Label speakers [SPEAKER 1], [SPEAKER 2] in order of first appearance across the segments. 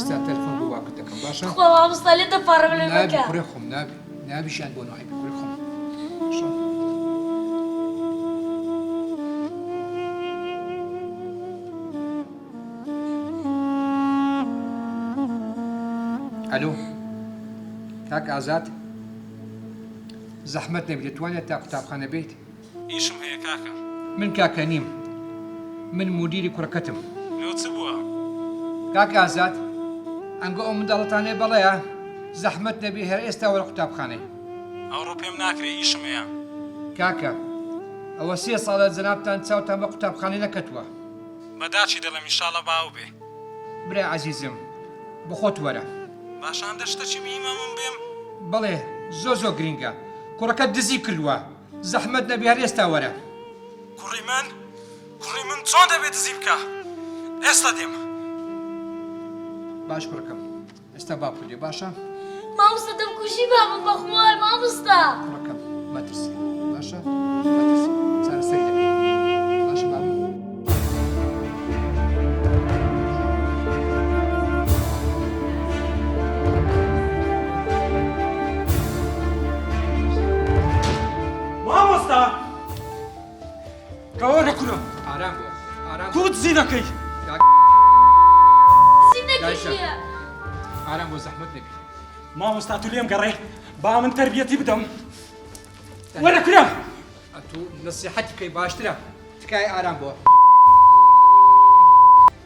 [SPEAKER 1] ئێستا تەلفۆن بۆ واکت دەکەم باشە؟
[SPEAKER 2] خۆ مامۆستا لێ دەپەڕم لە
[SPEAKER 1] نابی
[SPEAKER 2] مەکە.
[SPEAKER 1] کوڕێ خۆم نابی ژیان بۆ ناهی کوڕێ خۆم. باشە؟ ئەلۆ کاک ئازاد زەحمەت نەبی دەتوانێت تا قوتابخانە بێیت؟
[SPEAKER 3] ئیشم هەیە کاکە.
[SPEAKER 1] من کاکە نیم من مدیری کوڕەکەتم.
[SPEAKER 3] لێو چ بووە؟
[SPEAKER 1] کاک ئازاد ئەنگە ئەو منداڵەتانێ بەڵەیە زەحمەت نەبی هەر ئێستا وەرە قوتابخانەی.
[SPEAKER 3] ئەوڕۆ پێم ناکرێ ئیشم هەیە.
[SPEAKER 1] کاکە ئەوە 3 ساڵە جەنابتان چاوتان بە قوتابخانەی نەکەتووە.
[SPEAKER 3] بەداچی دەڵێم ئینشاڵە باو بێ.
[SPEAKER 1] برای عەزیزم بخۆت وەرە.
[SPEAKER 3] باشان دەشتەچی میمە من بێم؟
[SPEAKER 1] بەڵێ زۆ گرینگە کوڕەکەت دزی کردووە زەحمەت نەبی هەر ئێستا وەرە.
[SPEAKER 3] کوڕی من چۆن دەبێت دزی بکە؟ ئێستا دێم.
[SPEAKER 1] باش کوڕەکەم ئێستا باپودێ باشە؟
[SPEAKER 2] مامۆستا دەمکوژی بابم بەخوای مامۆستا.
[SPEAKER 1] کوڕەکەم مەترسی باشە؟ مەترسی چارەسەری دەکەی باشە بابم؟
[SPEAKER 3] مامۆستا کەوە نەکوونم
[SPEAKER 1] ئارام بێ ئارام
[SPEAKER 3] تو دزی دەکەی.
[SPEAKER 2] سینەکەشیە.
[SPEAKER 1] ئارام بۆ زەحمەت نەبی.
[SPEAKER 3] مامۆستا تو لێم گەڕێ با من تەربیەتی بدەم. وەرە کورە.
[SPEAKER 1] تو نەسیحەتی بکەی باشترە تکای ئارام بۆ.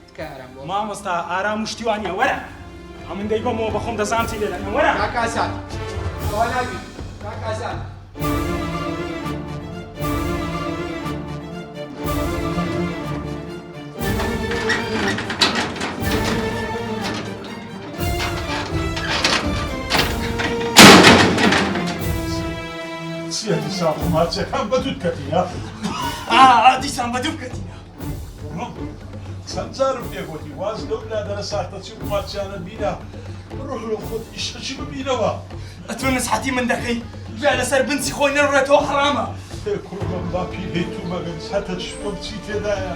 [SPEAKER 1] تکای ئارام بۆ.
[SPEAKER 3] مامۆستا ئارام و شتیوانیە وەرە. ئەمن دەیبەمەوە بەخۆم دەزانم چی لێ دەکەم وەرە.
[SPEAKER 1] کاک ئازاد ئەوە نابی کاک ئازاد.
[SPEAKER 4] سيادي ساقو ما تسكن بدود كتينا
[SPEAKER 3] دیسان بەدوو بکەتینە.
[SPEAKER 4] سنجارم بيقولي واز دولة درسات تسيب ما تسانا بينا روح لو خد إيش ببينوا
[SPEAKER 3] ئەتۆ نسحەتی من دەکەی گویا لەسەر بنچی خۆی نەڕوێتەوە حرامە.
[SPEAKER 4] كلهم باقي هيتو ما بنس حتى تشوفهم تسيتي دايا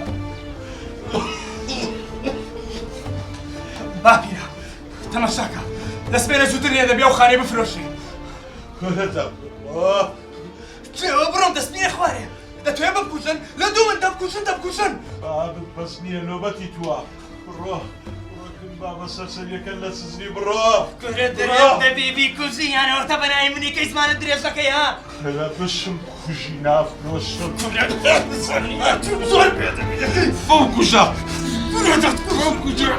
[SPEAKER 3] باپیرە تەماشاکە دەستپێرە زووتر نیە دەبێ و خانەی بفرۆشی.
[SPEAKER 4] كلها
[SPEAKER 3] توێوە بڕۆم دەستپێرە خوارێ دەتوێ بکوژن لە دوو من دەبکوژن.
[SPEAKER 4] باب بس نية نوبتي توا روح كن بابا سرسرية كلا سزني بروح
[SPEAKER 3] گورە درێژ دەبێ بیکوژی یانەوە تە بەنای منی کەی زمانە درێژ دەکەی ها.
[SPEAKER 4] خلا بشم خوشي ناف نوشم
[SPEAKER 3] زۆر پێدەبێ
[SPEAKER 4] فوقجا
[SPEAKER 3] فوقجا.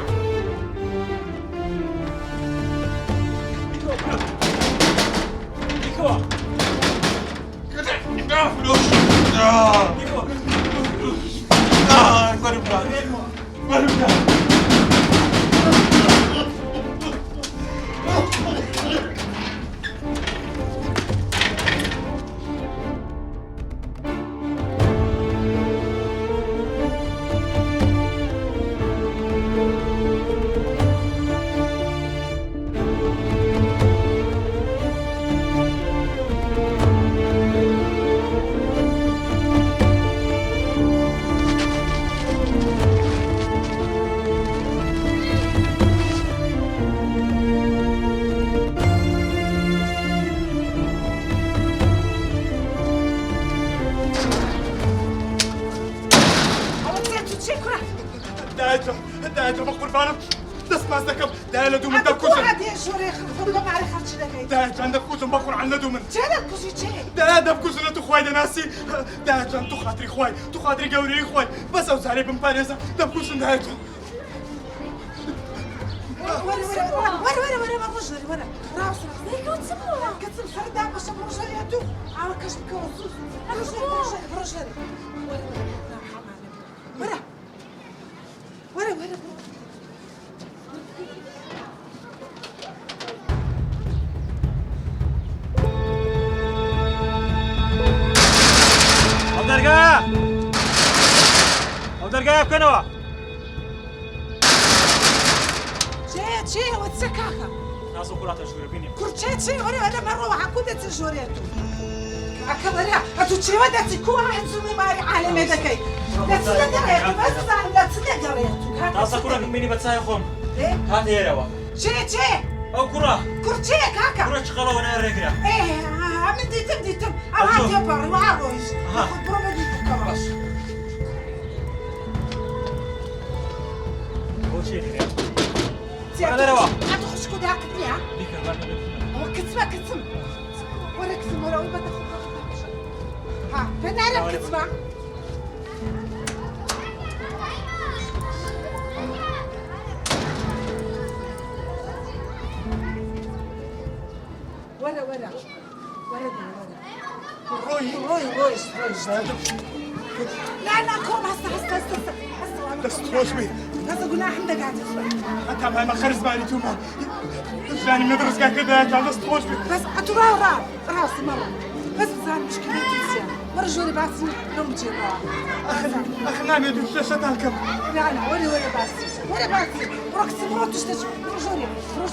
[SPEAKER 3] دایتۆ بە قوربانم دەست باز دەکەم دای لە دوو من دەبکوژن. دایجان دەبکوژم بە قورعان لە دوو من. دای دەبکوژنە تو خوای دەناسی. دایجان تو خاتری خوای تو خاتری گەورەی خوای بەس ئەو جارێ بمپارێزە دەبکوژن دایجان.
[SPEAKER 5] وەرە بەڕۆژەری وەرە ڕاست کەچم فەردا بەشە ڕۆژەریە دوو ئاوە کەش بکەوە زوو ڕۆژەری وەرە
[SPEAKER 3] ئەو دەرگایە بکەنەوە.
[SPEAKER 5] چێ ئەوە چە کاکە
[SPEAKER 3] نازۆ کوڕاتە ژوورە بینیم.
[SPEAKER 5] کورچێ چێ وەرە لەمەڕەوە هەکوو دەچە ژۆرێت کاکە وەرە ئەتو چێوە دەچی کووە هەزومی ماری عالەمێ دەکەی دەچ دەگەڕێت بەزان دەچ دەگەڕێت
[SPEAKER 3] تازە کوڕە بینی بە چای خۆم
[SPEAKER 5] ليه؟
[SPEAKER 4] هات هيروا
[SPEAKER 5] چێ
[SPEAKER 4] او كرة
[SPEAKER 5] کوڕ چێ کاکە
[SPEAKER 4] كرة شغلة وانا رجلا
[SPEAKER 5] من دیتم ئەو هاتیە پەڕی وا ڕۆیش بڕۆ بە دیت بکەوە
[SPEAKER 4] وشي
[SPEAKER 5] هذا
[SPEAKER 4] روا
[SPEAKER 5] هاتو خوشکو داکردنیە
[SPEAKER 4] ديك الغالب
[SPEAKER 5] ئەوە کچمە وەرە کچم وەرە ئەوی بەدە ها پێنارە کچمە وەرە ڕۆیش لا کۆم هەستە
[SPEAKER 3] دەستخۆش بێ
[SPEAKER 5] هەستە گوناحم دەگاتە
[SPEAKER 3] هەتا مای مەخەر زمانی تومە ژیانی منە دڕستگاکە دایەکان دەستخۆش بێ
[SPEAKER 5] بەس ئەتو ڕاستی مەڵە بەس بزان مشکلێتی چییە وەرە ژۆری باسی لەم بچێتەوە
[SPEAKER 3] ئەخ نامێت دوو شەتان کەم
[SPEAKER 5] وەرە باسی بڕۆ کچم بڕۆ توش دەچ بڕۆ ژۆری بڕۆ